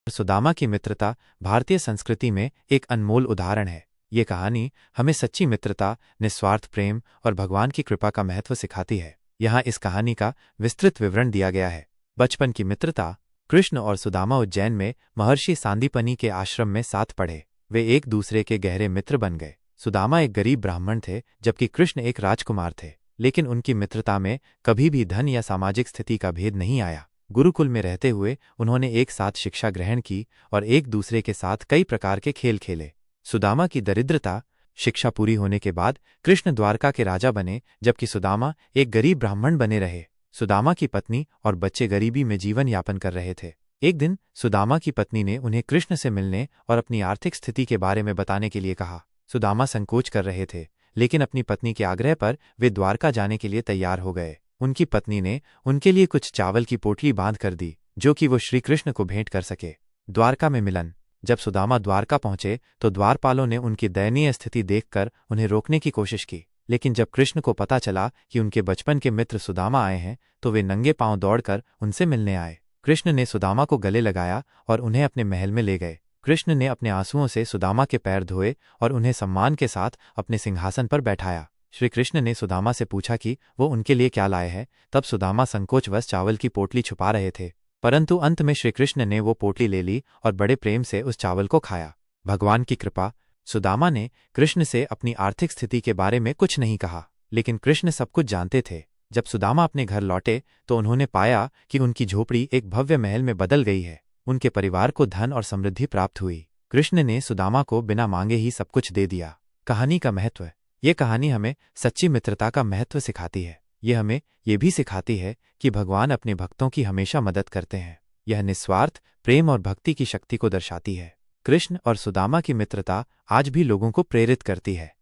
सुदामा की मित्रता भारतीय संस्कृति में एक अनमोल उदाहरण है। ये कहानी हमें सच्ची मित्रता, निस्वार्थ प्रेम और भगवान की कृपा का महत्व सिखाती है। यहाँ इस कहानी का विस्तृत विवरण दिया गया है। बचपन की मित्रता। कृष्ण और सुदामा उज्जैन में महर्षि सांदीपनि के आश्रम में साथ पढ़े। वे एक दूसरे के गहरे मित्र बन गए। सुदामा एक गरीब ब्राह्मण थे, जबकि कृष्ण एक राजकुमार थे। लेकिन उनकी मित्रता में कभी भी धन या सामाजिक स्थिति का भेद नहीं आया। गुरुकुल में रहते हुए उन्होंने एक साथ शिक्षा ग्रहण की और एक दूसरे के साथ कई प्रकार के खेल खेले। सुदामा की दरिद्रता। शिक्षा पूरी होने के बाद कृष्ण द्वारका के राजा बने, जबकि सुदामा एक गरीब ब्राह्मण बने रहे। सुदामा की पत्नी और बच्चे गरीबी में जीवन यापन कर रहे थे। एक दिन सुदामा की पत्नी ने उन्हें कृष्ण से मिलने और अपनी आर्थिक स्थिति के बारे में बताने के लिए कहा। सुदामा संकोच कर रहे थे, लेकिन अपनी पत्नी के आग्रह पर वे द्वारका जाने के लिए तैयार हो गए। उनकी पत्नी ने उनके लिए कुछ चावल की पोटली बांध कर दी, जो कि वो श्री कृष्ण को भेंट कर सके। द्वारका में मिलन। जब सुदामा द्वारका पहुंचे तो द्वारपालों ने उनकी दयनीय स्थिति देखकर उन्हें रोकने की कोशिश की, लेकिन जब कृष्ण को पता चला कि उनके बचपन के मित्र सुदामा आए हैं, तो वे नंगे पांव दौड़कर उनसे मिलने आए। कृष्ण ने सुदामा को गले लगाया और उन्हें अपने महल में ले गए। कृष्ण ने अपने आंसुओं से सुदामा के पैर धोए और उन्हें सम्मान के साथ अपने सिंहासन पर बैठाया। श्री कृष्ण ने सुदामा से पूछा कि वो उनके लिए क्या लाए हैं। तब सुदामा संकोचवश चावल की पोटली छुपा रहे थे, परंतु अंत में श्री कृष्ण ने वो पोटली ले ली और बड़े प्रेम से उस चावल को खाया। भगवान की कृपा। सुदामा ने कृष्ण से अपनी आर्थिक स्थिति के बारे में कुछ नहीं कहा, लेकिन कृष्ण सब कुछ जानते थे। जब सुदामा अपने घर लौटे तो उन्होंने पाया कि उनकी झोपड़ी एक भव्य महल में बदल गई है। उनके परिवार को धन और समृद्धि प्राप्त हुई। कृष्ण ने सुदामा को बिना मांगे ही सब कुछ दे दिया। कहानी का महत्व। ये कहानी हमें सच्ची मित्रता का महत्व सिखाती है। ये हमें ये भी सिखाती है कि भगवान अपने भक्तों की हमेशा मदद करते हैं। यह निस्वार्थ प्रेम और भक्ति की शक्ति को दर्शाती है। कृष्ण और सुदामा की मित्रता आज भी लोगों को प्रेरित करती है।